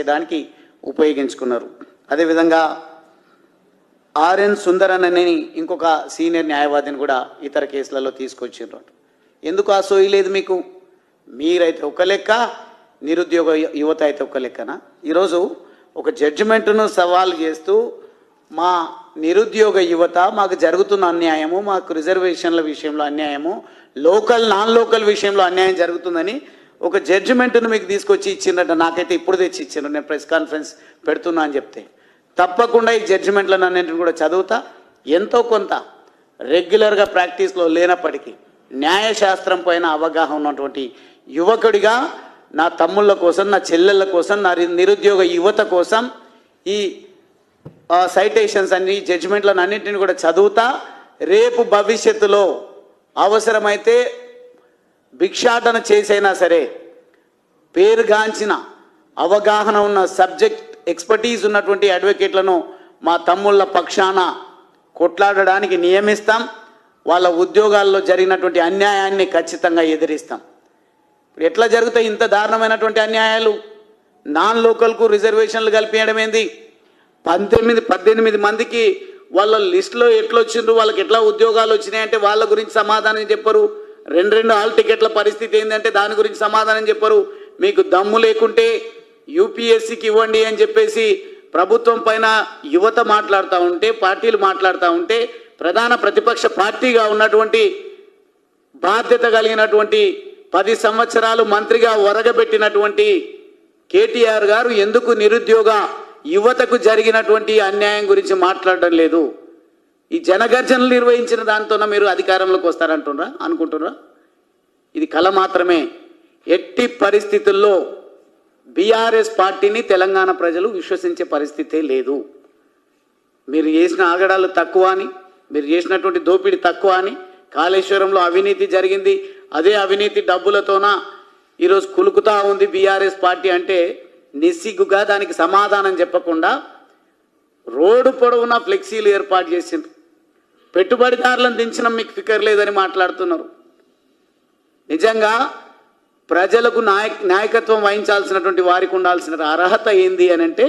దానికి ఉపయోగించుకున్నారు. అదేవిధంగా ఆర్ఎన్ సుందరన్ అనే ఇంకొక సీనియర్ న్యాయవాదిని కూడా ఇతర కేసులలో తీసుకొచ్చిండ్రు. ఎందుకు ఆ సోయి లేదు మీకు? మీరైతే ఒక లెక్క, నిరుద్యోగ యువత అయితే ఒక లెక్కన. ఈరోజు ఒక జడ్జిమెంట్ను సవాల్ చేస్తూ మా నిరుద్యోగ యువత మాకు జరుగుతున్న అన్యాయము, మాకు రిజర్వేషన్ల విషయంలో అన్యాయము, లోకల్ నాన్ లోకల్ విషయంలో అన్యాయం జరుగుతుందని ఒక జడ్జిమెంట్ను మీకు తీసుకొచ్చి ఇచ్చిందట. నాకైతే ఇప్పుడు తెచ్చి ఇచ్చిండ్రు, నేను ప్రెస్ కాన్ఫరెన్స్ పెడుతున్నా అని చెప్తే. తప్పకుండా ఈ జడ్జిమెంట్లను అన్నింటిని కూడా చదువుతా. ఎంతో కొంత రెగ్యులర్గా ప్రాక్టీస్లో లేనప్పటికీ న్యాయశాస్త్రం పైన అవగాహన ఉన్నటువంటి యువకుడిగా నా తమ్ముళ్ళ కోసం, నా చెల్లెళ్ళ కోసం, నా నిరుద్యోగ యువత కోసం ఈ సైటేషన్స్ అన్ని, జడ్జిమెంట్లను అన్నింటిని కూడా చదువుతా. రేపు భవిష్యత్తులో అవసరమైతే భిక్షాటన చేసైనా సరే పేరుగాంచిన అవగాహన ఉన్న సబ్జెక్ట్ ఎక్స్పర్టీజ్ ఉన్నటువంటి అడ్వకేట్లను మా తమ్ముళ్ళ పక్షాన కొట్లాడడానికి నియమిస్తాం. వాళ్ళ ఉద్యోగాల్లో జరిగినటువంటి అన్యాయాన్ని ఖచ్చితంగా ఎదిరిస్తాం. ఇప్పుడు ఎట్లా జరుగుతాయి ఇంత దారుణమైనటువంటి అన్యాయాలు? నాన్ లోకల్కు రిజర్వేషన్లు కల్పించడం ఏంది? 18 మందికి వాళ్ళ లిస్టులో ఎట్లా వచ్చిండ్రు, వాళ్ళకి ఎట్లా ఉద్యోగాలు వచ్చినాయంటే వాళ్ళ గురించి సమాధానం చెప్పరు. 2 హాల్ టికెట్ల పరిస్థితి ఏంటంటే దాని గురించి సమాధానం చెప్పరు. మీకు దమ్ము లేకుంటే యూపీఎస్సీకి ఇవ్వండి అని చెప్పేసి ప్రభుత్వం పైన యువత మాట్లాడుతూ ఉంటే, పార్టీలు మాట్లాడుతూ ఉంటే, ప్రధాన ప్రతిపక్ష పార్టీగా ఉన్నటువంటి బాధ్యత కలిగినటువంటి 10 సంవత్సరాలు మంత్రిగా ఒరగబెట్టినటువంటి కేటీఆర్ గారు ఎందుకు నిరుద్యోగ యువతకు జరిగినటువంటి అన్యాయం గురించి మాట్లాడడం లేదు? ఈ జనగర్జనలు నిర్వహించిన దాంతోన మీరు అధికారంలోకి వస్తారంటున్నారా అనుకుంటున్నారా? ఇది కళ మాత్రమే. ఎట్టి పరిస్థితుల్లో బీఆర్ఎస్ పార్టీని తెలంగాణ ప్రజలు విశ్వసించే పరిస్థితే లేదు. మీరు చేసిన ఆగడాలు తక్కువ అని, మీరు చేసినటువంటి దోపిడీ తక్కువ అని, కాళేశ్వరంలో అవినీతి జరిగింది, అదే అవినీతి డబ్బులతోన ఈరోజు కులుకుతా ఉంది బీఆర్ఎస్ పార్టీ అంటే నిస్సిగ్గుగా దానికి సమాధానం చెప్పకుండా రోడ్డు పొడవునా ఫ్లెక్సీలు ఏర్పాటు చేసిండ్రు. పెట్టుబడిదారులను దించడం మీకు ఫికర్ లేదని మాట్లాడుతున్నారు. నిజంగా ప్రజలకు నాయకత్వం వహించాల్సినటువంటి వారికి ఉండాల్సిన అర్హత ఏంది అని అంటే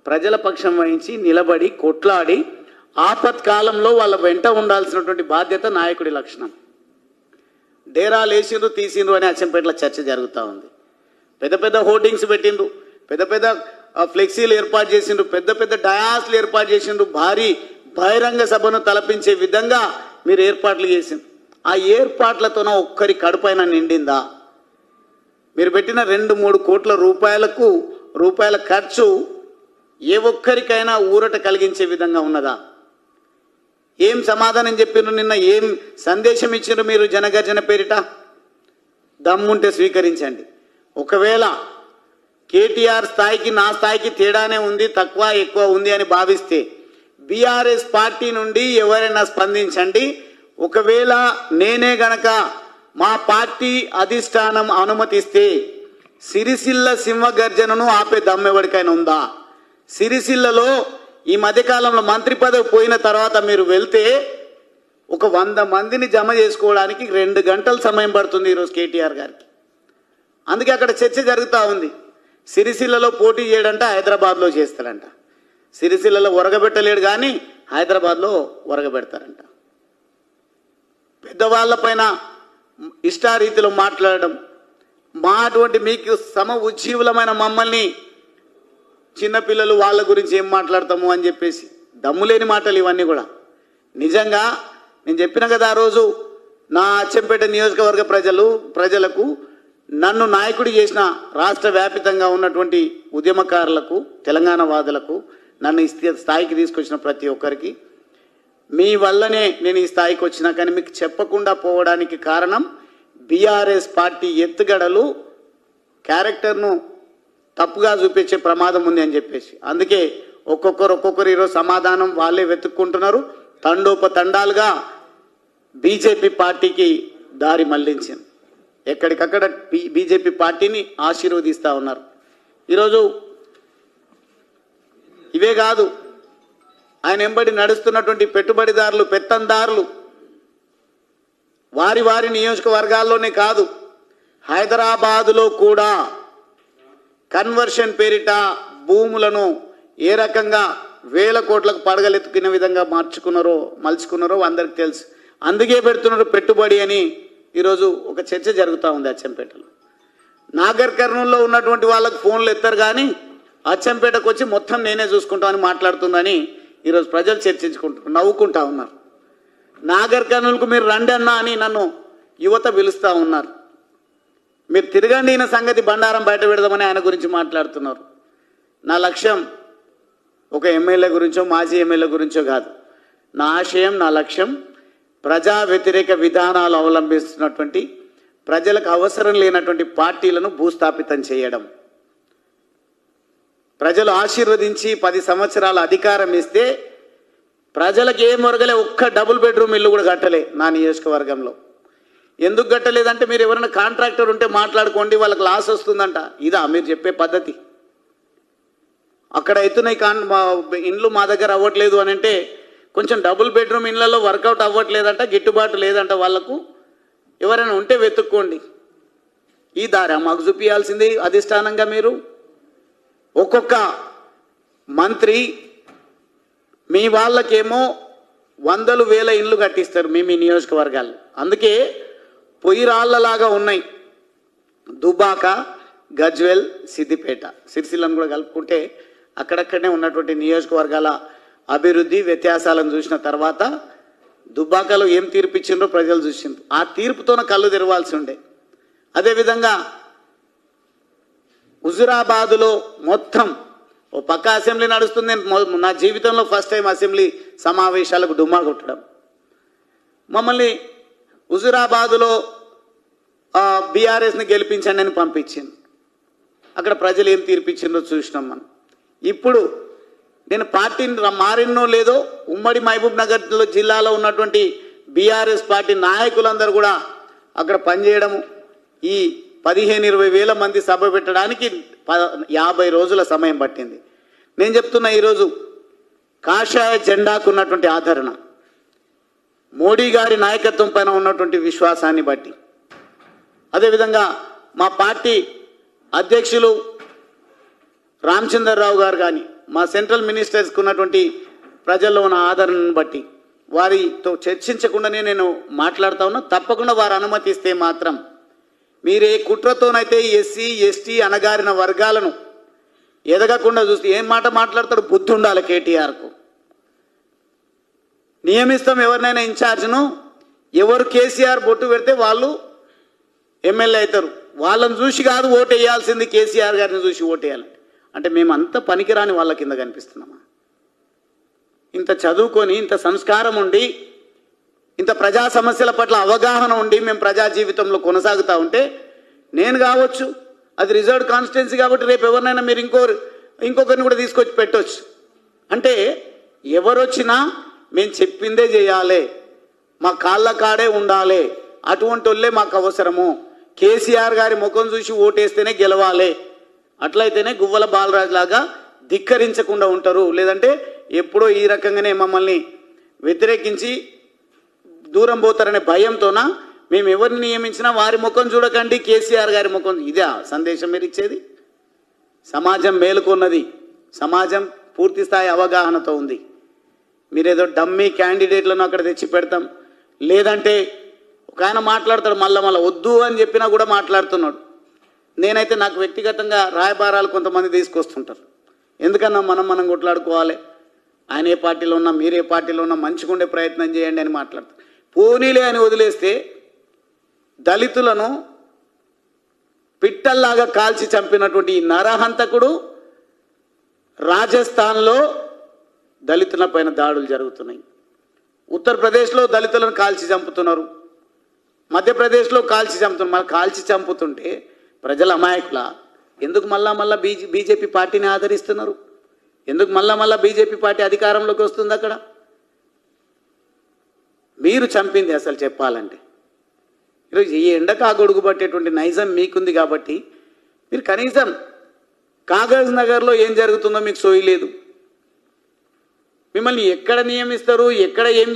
ప్రజల పక్షం వహించి నిలబడి కొట్లాడి ఆపత్కాలంలో వాళ్ళ వెంట ఉండాల్సినటువంటి బాధ్యత నాయకుడి లక్షణం. డేరాలు వేసిండ్రు తీసిండ్రు అని అచ్చంపేటలో చర్చ జరుగుతూ ఉంది. పెద్ద పెద్ద హోర్డింగ్స్ పెట్టిండ్రు, పెద్ద పెద్ద ఫ్లెక్సీలు ఏర్పాటు చేసిండ్రు, పెద్ద పెద్ద డయాస్లు ఏర్పాటు చేసిండ్రు, భారీ బహిరంగ సభను తలపించే విధంగా మీరు ఏర్పాట్లు చేసిండ్రు. ఆ ఏర్పాట్లతోన ఒక్కరి కడుపైన నిండిందా? మీరు పెట్టిన 2-3 కోట్ల రూపాయల ఖర్చు ఏ ఒక్కరికైనా ఊరట కలిగించే విధంగా ఉన్నదా? ఏం సమాధానం చెప్పినారు? నిన్న ఏం సందేశం ఇచ్చారు మీరు జనగర్జన పేరిట? దమ్ముంటే స్వీకరించండి. ఒకవేళ కేటీఆర్ స్థాయికి నా స్థాయికి తేడానే ఉంది, తక్కువ ఎక్కువ ఉంది అని భావిస్తే బీఆర్ఎస్ పార్టీ నుండి ఎవరైనా స్పందించండి. ఒకవేళ నేనే గనక మా పార్టీ అధిష్టానం అనుమతిస్తే సిరిసిల్ల సింహగర్జనను ఆపే దమ్మెవడికైనా ఉందా? సిరిసిల్లలో ఈ మధ్యకాలంలో మంత్రి పదవి పోయిన తర్వాత మీరు వెళ్తే ఒక 100 మందిని జమ చేసుకోవడానికి 2 గంటల సమయం పడుతుంది ఈరోజు కేటీఆర్ గారికి. అందుకే అక్కడ చర్చ జరుగుతూ ఉంది. సిరిసిల్లలో పోటీ చేయడంట, హైదరాబాద్లో చేస్తారంట. సిరిసిల్లలో ఒరగబెట్టలేడు కానీ హైదరాబాద్లో ఒరగబెడతారంట. పెద్దవాళ్ళపైన ఇష్టారీతిలో మాట్లాడడం, మా అటువంటి మీకు సమ ఉజ్జీవులమైన మమ్మల్ని చిన్నపిల్లలు వాళ్ళ గురించి ఏం మాట్లాడతాము అని చెప్పేసి దమ్ములేని మాటలు ఇవన్నీ కూడా. నిజంగా నేను చెప్పిన కదా ఆ రోజు, నా అచ్చంపేట నియోజకవర్గ ప్రజలకు నన్ను నాయకుడి చేసిన రాష్ట్ర వ్యాపితంగా ఉన్నటువంటి ఉద్యమకారులకు, తెలంగాణ వాదులకు, నన్ను ఈ స్థాయికి తీసుకొచ్చిన ప్రతి ఒక్కరికి మీ వల్లనే నేను ఈ స్థాయికి వచ్చినా, కానీ మీకు చెప్పకుండా పోవడానికి కారణం బీఆర్ఎస్ పార్టీ ఎత్తుగడలు క్యారెక్టర్ను తప్పుగా చూపించే ప్రమాదం ఉంది అని చెప్పేసి. అందుకే ఒక్కొక్కరు ఈరోజు సమాధానం వాళ్ళే వెతుక్కుంటున్నారు. తండోపతండాలుగా బీజేపీ పార్టీకి దారి మళ్లించింది. ఎక్కడికక్కడ బీజేపీ పార్టీని ఆశీర్వదిస్తూ ఉన్నారు. ఈరోజు ఇవే కాదు, ఆయన వెంబడి నడుస్తున్నటువంటి పెట్టుబడిదారులు, పెత్తందారులు వారి నియోజకవర్గాల్లోనే కాదు, హైదరాబాదులో కూడా కన్వర్షన్ పేరిట భూములను ఏ రకంగా వేల కోట్లకు పడగలెత్తుకున్న విధంగా మలుచుకున్నారో అందరికి తెలుసు. అందుకే పెడుతున్నారు పెట్టుబడి అని ఈరోజు ఒక చర్చ జరుగుతూ ఉంది అచ్చంపేటలో. నాగర్ కర్నూలులో ఉన్నటువంటి వాళ్ళకు ఫోన్లు ఎత్తారు కానీ అచ్చంపేటకు వచ్చి మొత్తం నేనే చూసుకుంటామని మాట్లాడుతుందని ఈరోజు ప్రజలు చర్చించుకుంటున్నారు, నవ్వుకుంటా ఉన్నారు. నాగర్ కర్నూలుకు మీరు రండి అన్నా అని నన్ను యువత పిలుస్తూ ఉన్నారు. మీరు తిరగండి ఈయన సంగతి బండారం బయట పెడదామని ఆయన గురించి మాట్లాడుతున్నారు. నా లక్ష్యం ఒక ఎమ్మెల్యే గురించో మాజీ ఎమ్మెల్యే గురించో కాదు. నా ఆశయం, నా లక్ష్యం ప్రజా వ్యతిరేక విధానాలు అవలంబిస్తున్నటువంటి ప్రజలకు అవసరం లేనటువంటి పార్టీలను భూస్థాపితం చేయడం. ప్రజలు ఆశీర్వదించి 10 సంవత్సరాల అధికారం ఇస్తే ప్రజలకు ఏం ఒరగలే, ఒక్క డబుల్ బెడ్రూమ్ ఇల్లు కూడా కట్టలే నా నియోజకవర్గంలో. ఎందుకు కట్టలేదంటే మీరు ఎవరైనా కాంట్రాక్టర్ ఉంటే మాట్లాడుకోండి, వాళ్ళకి లాస్ వస్తుందంట. ఇదా మీరు చెప్పే పద్ధతి? అక్కడ అవుతున్నాయి ఇండ్లు మా దగ్గర అవ్వట్లేదు అని అంటే కొంచెం డబుల్ బెడ్రూమ్ ఇళ్లలో వర్కౌట్ అవ్వట్లేదంట, గిట్టుబాటు లేదంట, వాళ్ళకు ఎవరైనా ఉంటే వెతుక్కోండి. ఈ దారా మాకు చూపించాల్సింది అధిష్టానంగా. మీరు ఒక్కొక్క మంత్రి మీ వాళ్ళకేమో 100,000 ఇండ్లు కట్టిస్తారు మీ నియోజకవర్గాలు. అందుకే పొయ్యి రాళ్లలాగా ఉన్నాయి దుబాక, గజ్వెల్, సిద్దిపేట, సిరిసిల్లను కూడా కలుపుకుంటే అక్కడక్కడనే ఉన్నటువంటి నియోజకవర్గాల అభివృద్ధి వ్యత్యాసాలను చూసిన తర్వాత దుబ్బాకలో ఏం తీర్పు ఇచ్చిండ్రో ప్రజలు చూసిండ్రు. ఆ తీర్పుతోన కళ్ళు తెరవాల్సి ఉండే. అదేవిధంగా హుజురాబాదులో మొత్తం ఓ పక్క అసెంబ్లీ నడుస్తుంది. నా జీవితంలో ఫస్ట్ టైం అసెంబ్లీ సమావేశాలకు డుమ్మా కొట్టడం. మమ్మల్ని హుజురాబాదులో బీఆర్ఎస్ని గెలిపించండి అని పంపించింది. అక్కడ ప్రజలు ఏం తీర్పిచ్చిండ్రో చూసినాం మనం. ఇప్పుడు నేను పార్టీని మారినో లేదో ఉమ్మడి మహబూబ్ నగర్ జిల్లాలో ఉన్నటువంటి బీఆర్ఎస్ పార్టీ నాయకులందరూ కూడా అక్కడ పనిచేయడము. ఈ 15-20 వేల మంది సభ పెట్టడానికి 50 రోజుల సమయం పట్టింది. నేను చెప్తున్నా, ఈరోజు కాషాయ జెండాకు ఉన్నటువంటి ఆదరణ, మోడీ గారి నాయకత్వం పైన ఉన్నటువంటి విశ్వాసాన్ని బట్టి, అదేవిధంగా మా పార్టీ అధ్యక్షులు రామచంద్రరావు గారు కానీ మా సెంట్రల్ మినిస్టర్స్కి ఉన్నటువంటి ప్రజల్లో ఉన్న ఆదరణను బట్టి వారితో చర్చించకుండానే నేను మాట్లాడుతూ ఉన్నా. తప్పకుండా వారు అనుమతిస్తే మాత్రం మీరే కుట్రతోనైతే ఎస్సీ ఎస్టీ అణగారిన వర్గాలను ఎదగకుండా చూస్తే ఏం మాట మాట్లాడతాడు? బుద్ధి ఉండాలి కేటీఆర్కు. నియమిస్తాం ఎవరినైనా ఇన్ఛార్జ్ను, ఎవరు కేసీఆర్ బొట్టు పెడితే వాళ్ళు ఎమ్మెల్యే అవుతారు. వాళ్ళని చూసి కాదు ఓటు వేయాల్సింది, కేసీఆర్ గారిని చూసి ఓటు వేయాలంటే. అంటే మేము అంత పనికిరాని వాళ్ళ కింద కనిపిస్తున్నామా? ఇంత చదువుకొని, ఇంత సంస్కారం ఉండి, ఇంత ప్రజా సమస్యల పట్ల అవగాహన ఉండి మేము ప్రజా జీవితంలో కొనసాగుతూ ఉంటే, నేను కావచ్చు అది రిజర్వ్డ్ కాన్స్టిట్యున్సీ కాబట్టి రేపు ఎవరినైనా మీరు ఇంకొకరిని కూడా తీసుకొచ్చి పెట్టవచ్చు. అంటే ఎవరొచ్చినా మేము చెప్పిందే చేయాలి, మా కాళ్ళ కాడే ఉండాలి, అటువంటి వాళ్ళే మాకు అవసరము. కేసీఆర్ గారి ముఖం చూసి ఓటేస్తేనే గెలవాలి, అట్లయితేనే గువ్వల బాలరాజు లాగా ధిక్కరించకుండా ఉంటారు. లేదంటే ఎప్పుడో ఈ రకంగానే మమ్మల్ని వ్యతిరేకించి దూరం పోతారనే భయంతోన మేము ఎవరిని నియమించినా వారి ముఖం చూడకండి, కేసీఆర్ గారి ముఖం. ఇదే సందేశం మీరు ఇచ్చేది? సమాజం మేలుకున్నది, సమాజం పూర్తి స్థాయి అవగాహనతో ఉంది. మీరేదో డమ్మీ క్యాండిడేట్లను అక్కడ తెచ్చి పెడతాం, లేదంటే ఒక ఆయన మాట్లాడతాడు మళ్ళా వద్దు అని చెప్పినా కూడా మాట్లాడుతున్నాడు. నేనైతే నాకు వ్యక్తిగతంగా రాయబారాలు కొంతమంది తీసుకొస్తుంటారు. ఎందుకన్నా మనం కొట్లాడుకోవాలి, ఆయన ఏ పార్టీలో ఉన్నా మీరే పార్టీలో ఉన్నా మంచిగుండే ప్రయత్నం చేయండి అని మాట్లాడతారు. పోనీలే అని వదిలేస్తే దళితులను పిట్టల్లాగా కాల్చి చంపినటువంటి ఈ నరహంతకుడు రాజస్థాన్లో దళితుల పైన దాడులు జరుగుతున్నాయి. ఉత్తరప్రదేశ్లో దళితులను కాల్చి చంపుతున్నారు, మధ్యప్రదేశ్లో కాల్చి చంపుతున్నారు. మళ్ళీ కాల్చి చంపుతుంటే ప్రజల అమాయకుల ఎందుకు మళ్ళా బీజేపీ పార్టీని ఆదరిస్తున్నారు? ఎందుకు మళ్ళా బీజేపీ పార్టీ అధికారంలోకి వస్తుంది? అక్కడ మీరు చంపింది అసలు చెప్పాలంటే ఈరోజు ఈ ఎండకు ఆ గొడుగు పట్టేటువంటి నైజం మీకుంది కాబట్టి మీరు కనీసం కాగజ్ నగర్లో ఏం జరుగుతుందో మీకు సోయి లేదు. మిమ్మల్ని ఎక్కడ నియమిస్తారు, ఎక్కడ ఏం